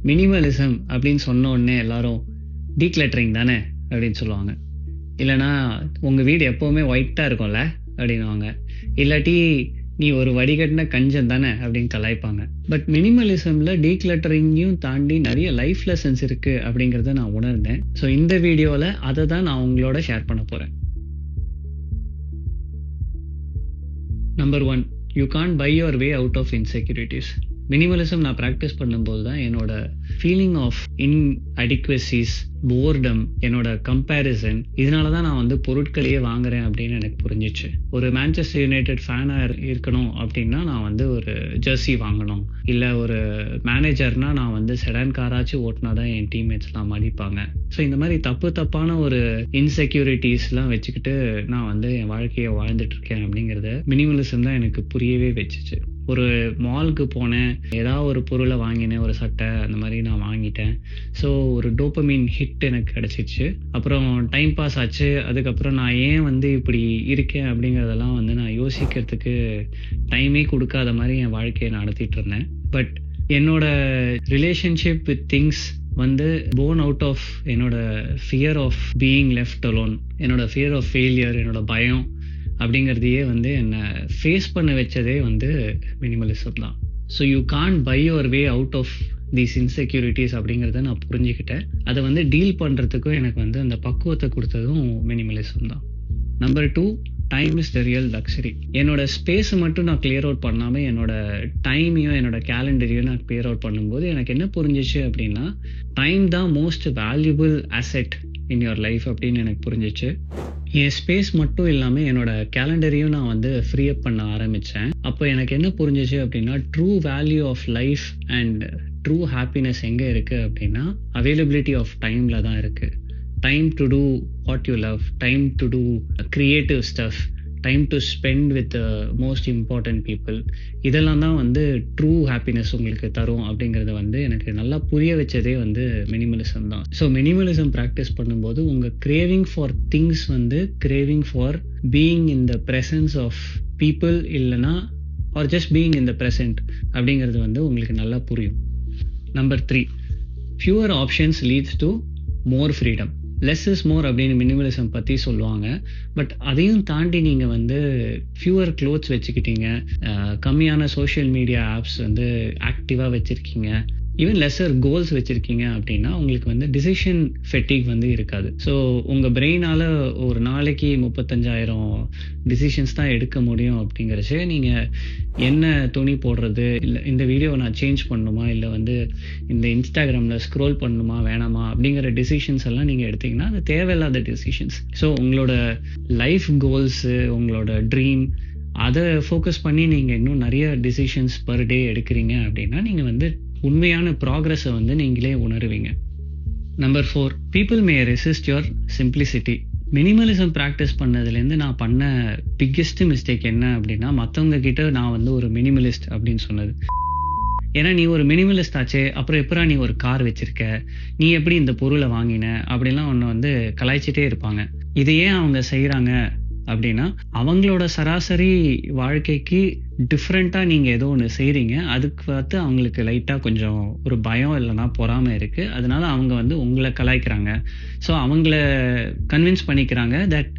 Minimalism அப்படின்னு சொன்ன உடனே எல்லாரும் டீக்ளட்டரிங் தானே அப்படின்னு சொல்லுவாங்க. இல்லைனா உங்கள் வீடு எப்போவுமே ஒயிட்டாக இருக்கும்ல அப்படின்வாங்க. இல்லாட்டி நீ ஒரு வடிகட்டின கஞ்சன் தானே அப்படின்னு கலாய்ப்பாங்க. பட் மினிமலிசமில் டீக்ளட்டரிங்கையும் தாண்டி நிறைய லைஃப் லெசன்ஸ் இருக்குது அப்படிங்கிறத நான் உணர்ந்தேன். ஸோ இந்த வீடியோவில் அதை தான் நான் உங்களோட ஷேர் பண்ண போகிறேன். Number 1, you can't buy your way out of insecurities. Minimalism நான் ப்ராக்டிஸ் பண்ணும்போது தான் என்னோட ஃபீலிங் ஆஃப் இன்அடிக்வசிஸ், போர்டம், என்னோட கம்பேரிசன், இதனால தான் நான் பொருட்களையே வாங்குறேன் அப்படின்னு எனக்கு புரிஞ்சிச்சு. ஒரு மான்செஸ்டர் யுனைடெட் ஃபேனாக இருக்கணும் அப்படின்னா நான் ஒரு ஜெர்சி வாங்கணும். இல்லை ஒரு மேனேஜர்னா நான் செடான் காராச்சும் ஓட்டினா தான் என் டீம்மேட்ஸ்லாம் மதிப்பாங்க. ஸோ இந்த மாதிரி தப்பான ஒரு இன்செக்யூரிட்டிஸ்லாம் வச்சுக்கிட்டு நான் என் வாழ்க்கையை வாழ்ந்துட்டு இருக்கேன் அப்படிங்கிறத மினிமலிசம் தான் எனக்கு புரியவே வச்சுச்சு. ஒரு மாலுக்கு போனேன், ஏதாவது ஒரு பொருளை வாங்கினேன், ஒரு சட்டை அந்த மாதிரி நான் வாங்கிட்டேன். ஸோ ஒரு டோபமின் ஹிட் எனக்கு கிடச்சிச்சு. அப்புறம் டைம் பாஸ் ஆச்சு. அதுக்கப்புறம் நான் ஏன் இப்படி இருக்கேன் அப்படிங்கிறதெல்லாம் நான் யோசிக்கிறதுக்கு டைமே கொடுக்காத மாதிரி என் வாழ்க்கையை நடத்திட்டு இருந்தேன். பட் என்னோட relationship with things born out of என்னோட fear of being left alone, என்னோட ஃபியர் ஆஃப் ஃபெயிலியர், என்னோட பயம் அப்படிங்கிறதையே என்னை ஃபேஸ் பண்ண வச்சதே மினிமலிசம் தான். So you can't buy your way out of these insecurities அப்படிங்கிறத நான் புரிஞ்சுக்கிட்டேன். அதை டீல் பண்ணுறதுக்கும் எனக்கு அந்த பக்குவத்தை கொடுத்ததும் மினிமலிசம் தான். Number 2, time is the real luxury. என்னோட ஸ்பேஸை மட்டும் நான் கிளியர் அவுட் பண்ணாமல் என்னோட டைமையும் என்னோட கேலண்டரையும் நான் கிளியர் அவுட் பண்ணும்போது எனக்கு என்ன புரிஞ்சிச்சு அப்படின்னா, டைம் தான் most valuable asset in your life அப்படின்னு எனக்கு புரிஞ்சிச்சு. என் ஸ்பேஸ் மட்டும் இல்லாமல் என்னோட கேலண்டரையும் நான் ஃப்ரீ அப் பண்ண ஆரம்பித்தேன். அப்போ எனக்கு என்ன புரிஞ்சிச்சு அப்படின்னா, true value of life and true happiness எங்கே இருக்குது அப்படின்னா அவைலபிலிட்டி ஆஃப் டைமில் தான் இருக்குது. Time to do what you love, time to do creative stuff, time to spend with the most important people. இதெல்லாம் தான் ட்ரூ ஹாப்பினஸ் உங்களுக்கு தரும் அப்படிங்கிறத எனக்கு நல்லா புரிய வச்சதே மினிமலிசம் தான். ஸோ மினிமலிசம் ப்ராக்டிஸ் பண்ணும்போது உங்கள் craving for things craving for being in the presence of people இல்லைனா or just being in the present அப்படிங்கிறது உங்களுக்கு நல்லா புரியும். Number 3, fewer options leads to more freedom. Less is more அப்படின்னு minimalism பற்றி சொல்லுவாங்க. பட் அதையும் தாண்டி நீங்கள் ஃபியூவர் க்ளோத்ஸ் வச்சுக்கிட்டீங்க, கம்மியான சோஷியல் மீடியா ஆப்ஸ் ஆக்டிவாக வச்சுருக்கீங்க, ஈவன் லெஸர் கோல்ஸ் வச்சுருக்கீங்க அப்படின்னா உங்களுக்கு டிசிஷன் ஃபெட்டிக் இருக்காது. ஸோ உங்கள் பிரெயினால் ஒரு நாளைக்கு 35,000 டிசிஷன்ஸ் தான் எடுக்க முடியும். அப்படிங்கிறச்சு நீங்கள் என்ன துணி போடுறது, இல்லை இந்த வீடியோவை நான் சேஞ்ச் பண்ணணுமா, இல்லை இந்த இன்ஸ்டாகிராமில் ஸ்க்ரோல் பண்ணணுமா வேணாமா அப்படிங்கிற டிசிஷன்ஸ் எல்லாம் நீங்கள் எடுத்தீங்கன்னா அது தேவையில்லாத டிசிஷன்ஸ். ஸோ உங்களோட லைஃப் கோல்ஸு, உங்களோட ட்ரீம், அதை ஃபோக்கஸ் பண்ணி நீங்கள் இன்னும் நிறைய டிசிஷன்ஸ் பர் டே எடுக்கிறீங்க அப்படின்னா நீங்கள் உண்மையான ப்ராக்ரஸை நீங்களே உணருவீங்க. Number 4, people may resist your simplicity. Minimalism practice பண்ணதுலேருந்து நான் பண்ண பிக்கெஸ்ட் மிஸ்டேக் என்ன அப்படின்னா, மற்றவங்க கிட்ட நான் ஒரு மினிமலிஸ்ட் அப்படின்னு சொன்னது. ஏன்னா நீ ஒரு மினிமலிஸ்ட் ஆச்சே, அப்புறம் எப்பரா நீ ஒரு கார் வச்சிருக்க, நீ எப்படி இந்த பொருளை வாங்கின அப்படிலாம் ஒன்று கலாய்ச்சிட்டே இருப்பாங்க. இதை ஏன் அவங்க செய்கிறாங்க அப்படின்னா, அவங்களோட சராசரி வாழ்க்கைக்கு டிஃப்ரெண்ட்டாக நீங்கள் ஏதோ ஒன்று செய்கிறீங்க, அதுக்கு அவங்களுக்கு லைட்டாக கொஞ்சம் ஒரு பயம் இல்லைனா பொறாமை இருக்குது. அதனால அவங்க உங்களை கலாய்க்கிறாங்க. ஸோ அவங்கள கன்வின்ஸ் பண்ணிக்கிறாங்க தட்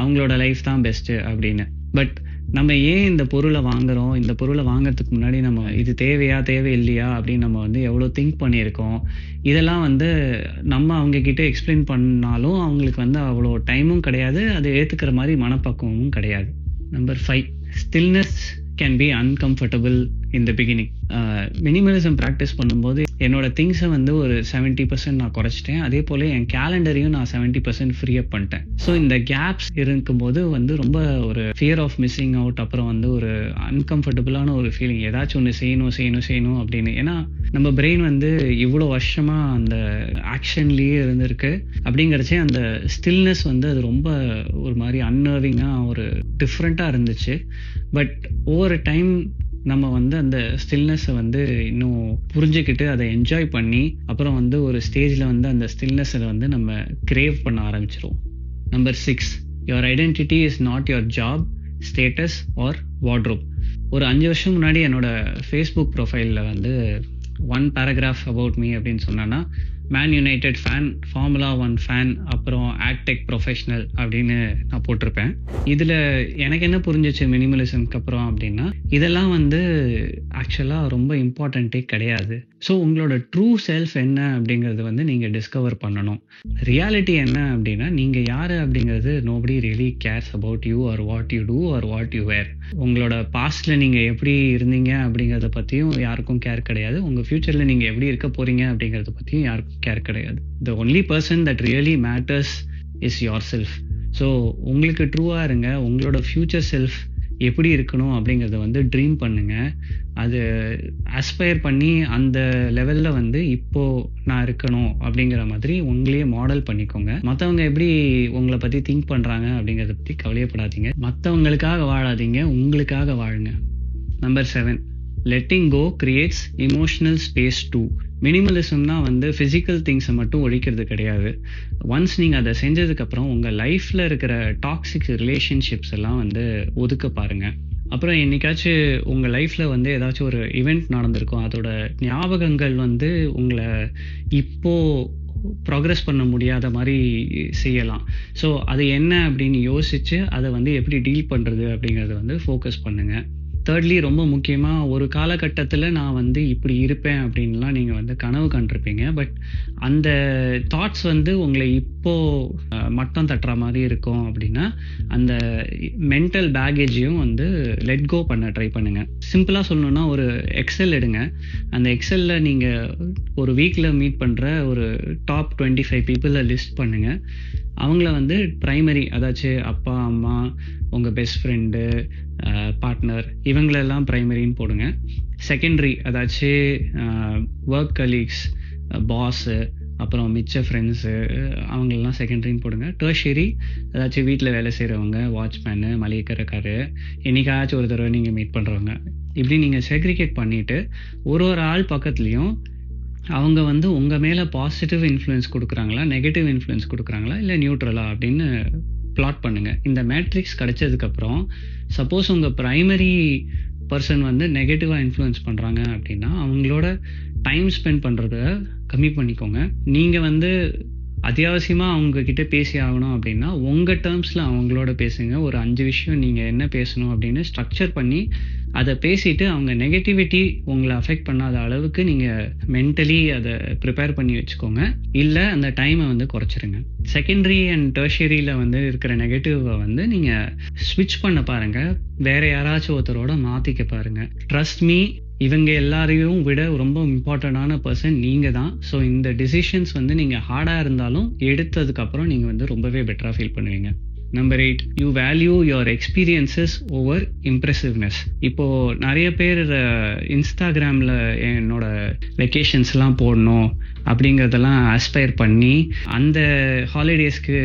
அவங்களோட லைஃப் தான் பெஸ்ட்டு அப்படின்னு. பட் நம்ம ஏன் இந்த பொருளை வாங்குகிறோம், இந்த பொருளை வாங்கிறதுக்கு முன்னாடி நம்ம இது தேவையா தேவையில்லையா அப்படின்னு நம்ம எவ்வளோ திங்க் பண்ணியிருக்கோம், இதெல்லாம் நம்ம அவங்கக்கிட்ட எக்ஸ்பிளைன் பண்ணாலும் அவங்களுக்கு அவ்வளோ டைமும் கிடையாது, அதை ஏற்றுக்கிற மாதிரி மனப்பக்குவமும் கிடையாது. Number 5, stillness can be uncomfortable in the beginning. Minimalism practice பண்ணும்போது என்னோட திங்ஸை ஒரு 70% நான் குறைச்சிட்டேன். அதே போல் என் கேலண்டரையும் நான் 70% ஃப்ரீ அப் பண்ணிட்டேன். ஸோ இந்த கேப்ஸ் இருக்கும்போது ரொம்ப ஒரு ஃபியர் ஆஃப் மிஸ்ஸிங் அவுட், அப்புறம் ஒரு அன்கம்ஃபர்டபுளான ஒரு ஃபீலிங், ஏதாச்சும் ஒன்று செய்யணும் அப்படின்னு. ஏன்னா நம்ம பிரெயின் இவ்வளோ வருஷமாக அந்த ஆக்ஷன்லேயே இருந்திருக்கு. அப்படிங்கிறச்சே அந்த ஸ்டில்னஸ் அது ரொம்ப ஒரு மாதிரி அன்னர்விங்காக ஒரு டிஃப்ரெண்ட்டாக இருந்துச்சு. பட் ஓவர் டைம் நம்ம அந்த ஸ்டில்னஸை இன்னும் புரிஞ்சுக்கிட்டு அதை என்ஜாய் பண்ணி அப்புறம் ஒரு ஸ்டேஜில் அந்த ஸ்டில்னஸை நம்ம கிரேவ் பண்ண ஆரம்பிச்சிரும். Number 6, your identity is not your job, status or wardrobe. ஒரு 5 வருஷம் முன்னாடி என்னோட ஃபேஸ்புக் ப்ரொஃபைலில் ஒன் பேராகிராஃப் அபவுட் மீ அப்படின்னு சொன்னேன்னா, Man United fan, formula 1 fan, அப்புறம் ஆக்டெக் ப்ரொஃபஷனல் அப்படின்னு நான் போட்டிருப்பேன். இதில் எனக்கு என்ன புரிஞ்சிச்சு மினிமலிசம்க்கு அப்புறம் அப்படின்னா, இதெல்லாம் வந்து ஆக்சுவலாக ரொம்ப இம்பார்ட்டண்ட்டே கிடையாது. ஸோ உங்களோட ட்ரூ செல்ஃப் என்ன அப்படிங்கிறது வந்து நீங்கள் டிஸ்கவர் பண்ணணும். ரியாலிட்டி என்ன அப்படின்னா, நீங்கள் யார் அப்படிங்கிறது nobody really cares about you or what you do or what you wear. உங்களோட பாஸ்டில் நீங்கள் எப்படி இருந்தீங்க அப்படிங்கிறத பற்றியும் யாருக்கும் கேர் கிடையாது. உங்கள் ஃப்யூச்சரில் நீங்கள் எப்படி இருக்க போகிறீங்க அப்படிங்கிறத பற்றியும் யாருக்கும் கேர் கிடையாது. The only person that really matters is your self. So உங்களுக்கு ட்ரூவாக இருங்க. உங்களோட ஃப்யூச்சர் செல்ஃப் எப்படி இருக்கணும் அப்படிங்கிறத வந்து ட்ரீம் பண்ணுங்க. அது ஆஸ்பயர் பண்ணி அந்த லெவலில் வந்து இப்போ நான் இருக்கணும் அப்படிங்கிற மாதிரி உங்களையே மாடல் பண்ணிக்கோங்க. மற்றவங்க எப்படி உங்களை பற்றி திங்க் பண்ணுறாங்க அப்படிங்கிறத பற்றி கவலையப்படாதீங்க. மற்றவங்களுக்காக வாழாதீங்க, உங்களுக்காக வாழுங்க. Number 7, letting go creates emotional space too. மினிமலிசம்னா வந்து ஃபிசிக்கல் திங்ஸை மட்டும் ஒழிக்கிறது கிடையாது. ஒன்ஸ் நீங்கள் அதை செஞ்சதுக்கப்புறம் உங்கள் லைஃப்பில் இருக்கிற டாக்ஸிக் ரிலேஷன்ஷிப்ஸ் எல்லாம் வந்து ஒதுக்க பாருங்கள். அப்புறம் என்னைக்காச்சும் உங்கள் லைஃப்பில் வந்து ஏதாச்சும் ஒரு ஈவெண்ட் நடந்திருக்கும், அதோட ஞாபகங்கள் வந்து உங்களை இப்போது ப்ராக்ரெஸ் பண்ண முடியாத மாதிரி செய்யலாம். ஸோ அது என்ன அப்படின்னு யோசித்து அதை வந்து எப்படி டீல் பண்ணுறது அப்படிங்கிறத வந்து ஃபோக்கஸ் பண்ணுங்கள். தேர்ட்லி, ரொம்ப முக்கியமாக, ஒரு காலகட்டத்தில் நான் வந்து இப்படி இருப்பேன் அப்படின்லாம் நீங்கள் வந்து கனவு கண்டிருப்பீங்க. பட் அந்த தாட்ஸ் வந்து உங்களை இப்போது மட்டம் தட்டுற மாதிரி இருக்கும் அப்படின்னா அந்த மென்டல் பேகேஜையும் வந்து லெட் கோ பண்ண ட்ரை பண்ணுங்கள். சிம்பிளாக சொல்லணுன்னா, ஒரு எக்ஸல் எடுங்க. அந்த எக்ஸலில் நீங்கள் ஒரு வீக்கில் மீட் பண்ணுற ஒரு டாப் 25 பீப்புளை லிஸ்ட் பண்ணுங்கள். அவங்கள வந்து ப்ரைமரி, அதாச்சும் அப்பா, அம்மா, உங்கள் பெஸ்ட் ஃப்ரெண்டு, பார்ட்னர், இவங்களெல்லாம் ப்ரைமரின்னு போடுங்க. செகண்டரி, அதாச்சும் ஒர்க் கலீக்ஸ், பாஸு, அப்புறம் மிச்ச ஃப்ரெண்ட்ஸு, அவங்களெல்லாம் செகண்டரின்னு போடுங்க. டெர்ஷரி, அதாச்சும் வீட்டில் வேலை செய்கிறவங்க, வாட்ச்மேனு, மளிகைக்கடைக்காரு, என்னைக்காச்சும் ஒரு தடவை நீங்கள் மீட் பண்ணுறவங்க, இப்படி நீங்கள் செக்ரிகேட் பண்ணிவிட்டு ஒரு ஆள் பக்கத்துலேயும் அவங்க வந்து உங்கள் மேலே பாசிட்டிவ் இன்ஃப்ளூயன்ஸ் கொடுக்குறாங்களா, நெகட்டிவ் இன்ஃப்ளூயன்ஸ் கொடுக்குறாங்களா, இல்லை நியூட்ரலா அப்படின்னு பிளாட் பண்ணுங்கள். இந்த மேட்ரிக்ஸ் கிடைச்சதுக்கப்புறம் சப்போஸ் உங்கள் ப்ரைமரி பர்சன் வந்து நெகட்டிவாக இன்ஃப்ளூயன்ஸ் பண்ணுறாங்க அப்படின்னா அவங்களோட டைம் ஸ்பெண்ட் பண்ணுறத கம்மி பண்ணிக்கோங்க. நீங்கள் வந்து அத்தியாவசியமாக அவங்கக்கிட்ட பேசி ஆகணும் அப்படின்னா உங்கள் டேர்ம்ஸில் அவங்களோட பேசுங்க. ஒரு 5 விஷயம் நீங்கள் என்ன பேசணும் அப்படின்னு ஸ்ட்ரக்சர் பண்ணி அதை பேசிட்டு அவங்க நெகட்டிவிட்டி உங்களை அஃபெக்ட் பண்ணாத அளவுக்கு நீங்கள் மென்டலி அதை ப்ரிப்பேர் பண்ணி வச்சுக்கோங்க. இல்லை அந்த டைமை வந்து குறைச்சிருங்க. செகண்டரி அண்ட் டெர்ஷரியில் வந்து இருக்கிற நெகட்டிவை வந்து நீங்கள் ஸ்விட்ச் பண்ண பாருங்கள். வேற யாராச்சும் ஒருத்தரோட மாற்றிக்க பாருங்கள். ட்ரஸ்ட் மீ, இவங்க எல்லாரையும் விட ரொம்ப இம்பார்ட்டண்டான பர்சன் நீங்கள் தான். ஸோ இந்த டிசிஷன்ஸ் வந்து நீங்கள் ஹார்டாக இருந்தாலும் எடுத்ததுக்கப்புறம் நீங்கள் வந்து ரொம்பவே பெட்டராக ஃபீல் பண்ணுவீங்க. Number 8, you value your experiences over impressiveness. இப்போது நிறைய பேர் இன்ஸ்டாகிராமில் என்னோட வெக்கேஷன்ஸ்லாம் போடணும் அப்படிங்கிறதெல்லாம் ஆஸ்பயர் பண்ணி அந்த ஹாலிடேஸ்க்கு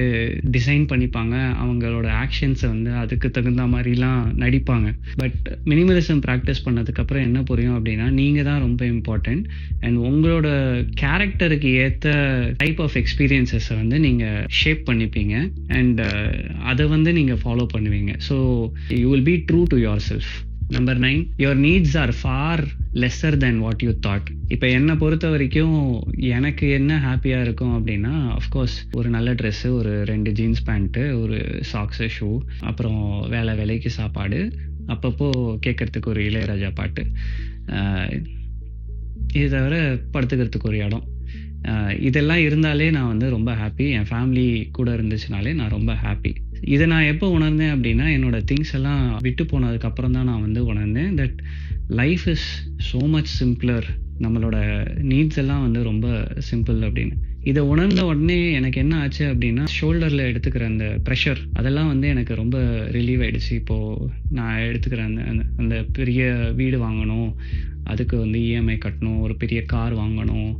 டிசைன் பண்ணிப்பாங்க. அவங்களோட ஆக்ஷன்ஸை வந்து அதுக்கு தகுந்த மாதிரிலாம் நடிப்பாங்க. பட் மினிமலிசம் ப்ராக்டிஸ் பண்ணதுக்கப்புறம் என்ன புரியும் அப்படின்னா, நீங்கள் தான் ரொம்ப இம்பார்ட்டண்ட். அண்ட் உங்களோட கேரக்டருக்கு ஏற்ற டைப் ஆஃப் எக்ஸ்பீரியன்ஸஸை வந்து நீங்கள் ஷேப் பண்ணிப்பீங்க. அண்ட் அதை வந்து நீங்கள் ஃபாலோ பண்ணுவீங்க. So you will be true to your self. Number 9, your needs R for lesser then what you thought. இப்போ என்னை பொறுத்த வரைக்கும் எனக்கு என்ன ஹாப்பியாக இருக்கும் அப்படின்னா, அஃப்கோர்ஸ் ஒரு நல்ல ட்ரெஸ்ஸு, ஒரு 2 ஜீன்ஸ் பேண்ட்டு, ஒரு சாக்ஸு, ஷூ, அப்புறம் வேலைக்கு சாப்பாடு, அப்பப்போ கேட்கறதுக்கு ஒரு இளையராஜா பாட்டு, இது தவிர படுத்துக்கிறதுக்கு ஒரு இடம். இதெல்லாம் இருந்தாலே நான் வந்து ரொம்ப ஹாப்பி. என் ஃபேமிலி கூட இருந்துச்சுனாலே நான் ரொம்ப ஹாப்பி. இதை நான் எப்போ உணர்ந்தேன் அப்படின்னா, என்னோட திங்ஸ் எல்லாம் விட்டு போனதுக்கப்புறம் தான் நான் வந்து உணர்ந்தேன் that life is so much simpler. நம்மளோட நீட்ஸ் எல்லாம் வந்து ரொம்ப சிம்பிள் அப்படின்னு. இதை உணர்ந்த உடனே எனக்கு என்ன ஆச்சு அப்படின்னா, ஷோல்டரில் எடுத்துக்கிற அந்த ப்ரெஷர் அதெல்லாம் வந்து எனக்கு ரொம்ப ரிலீவ் ஆகிடுச்சு. இப்போது நான் எடுத்துக்கிற அந்த பெரிய வீடு வாங்கணும், அதுக்கு வந்து இஎம்ஐ கட்டணும், ஒரு பெரிய கார் வாங்கணும்,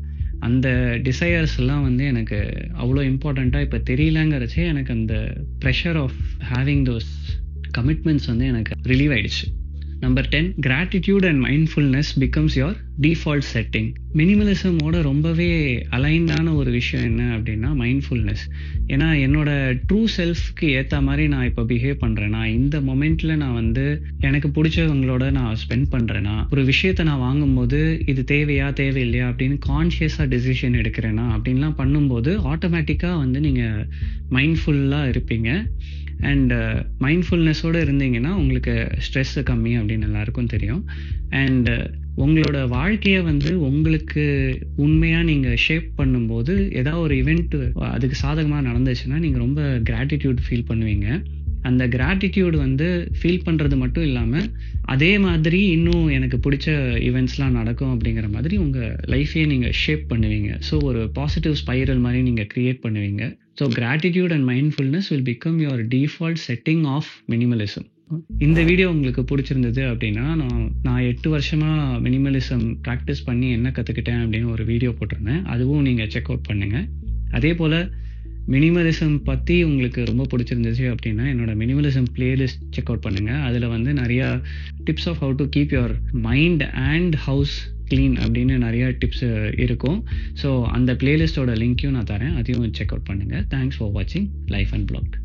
அந்த டிசையர்ஸ் எல்லாம் வந்து எனக்கு அவ்வளோ இம்பார்ட்டண்ட்டாக இப்போ தெரியலங்கிறச்சே எனக்கு அந்த pressure of having those commitments வந்து எனக்கு ரிலீவ் ஆகிடுச்சு. Number 10, gratitude and mindfulness becomes your default setting. மினிமலிசமோட ரொம்பவே அலைண்டான ஒரு விஷயம் என்ன அப்படின்னா மைண்ட்ஃபுல்னஸ். ஏன்னா என்னோட ட்ரூ செல்ஃப்க்கு ஏற்ற மாதிரி நான் இப்போ பிஹேவ் பண்ணுறேன்னா, இந்த மொமெண்ட்டில் நான் வந்து எனக்கு பிடிச்சவங்களோட நான் ஸ்பெண்ட் பண்ணுறேன்னா, ஒரு விஷயத்தை நான் வாங்கும்போது இது தேவையா தேவையில்லையா அப்படின்னு கான்ஷியஸாக டெசிஷன் எடுக்கிறேன்னா, அப்படின்லாம் பண்ணும்போது ஆட்டோமேட்டிக்காக வந்து நீங்கள் மைண்ட்ஃபுல்லாக இருப்பீங்க. அண்ட் மைண்ட்ஃபுல்னஸோடு இருந்தீங்கன்னா உங்களுக்கு ஸ்ட்ரெஸ்ஸு கம்மி அப்படின்னு எல்லாருக்கும் தெரியும். அண்ட் உங்களோட வாழ்க்கையை வந்து உங்களுக்கு உண்மையாக நீங்கள் ஷேப் பண்ணும்போது ஏதாவது ஒரு இவெண்ட் அதுக்கு சாதகமாக நடந்துச்சுன்னா நீங்கள் ரொம்ப கிராட்டிடியூட் ஃபீல் பண்ணுவீங்க. அந்த கிராட்டிடியூட் வந்து ஃபீல் பண்ணுறது மட்டும் இல்லாமல் அதே மாதிரி இன்னும் எனக்கு பிடிச்ச ஈவெண்ட்ஸ்லாம் நடக்கும் அப்படிங்கிற மாதிரி உங்கள் லைஃப்பையே நீங்கள் ஷேப் பண்ணுவீங்க. ஸோ ஒரு பாசிட்டிவ் ஸ்பைரல் மாதிரி நீங்கள் க்ரியேட் பண்ணுவீங்க. So gratitude and mindfulness will become your default setting of minimalism. இந்த வீடியோ உங்களுக்கு பிடிச்சிருந்தது அப்படின்னா, நான் 8 வருஷமாக மினிமலிசம் ப்ராக்டிஸ் பண்ணி என்ன கற்றுக்கிட்டேன் அப்படின்னு ஒரு வீடியோ போட்டிருந்தேன். அதுவும் நீங்கள் செக் அவுட் பண்ணுங்கள். அதே போல் மினிமலிசம் பற்றி உங்களுக்கு ரொம்ப பிடிச்சிருந்துச்சு அப்படின்னா என்னோட மினிமலிசம் பிளேலிஸ்ட் செக் அவுட் பண்ணுங்கள். அதில் வந்து நிறையா tips of how to keep your mind and house clean அப்படின்னு நிறைய டிப்ஸ் இருக்கும். ஸோ அந்த பிளேலிஸ்ட்டோட லிங்க்கையும் நான் தரேன், அதையும் செக் அவுட் பண்ணுங்கள். தேங்க்ஸ் ஃபார் வாட்சிங் லைஃப் அண்ட் பிளாக்.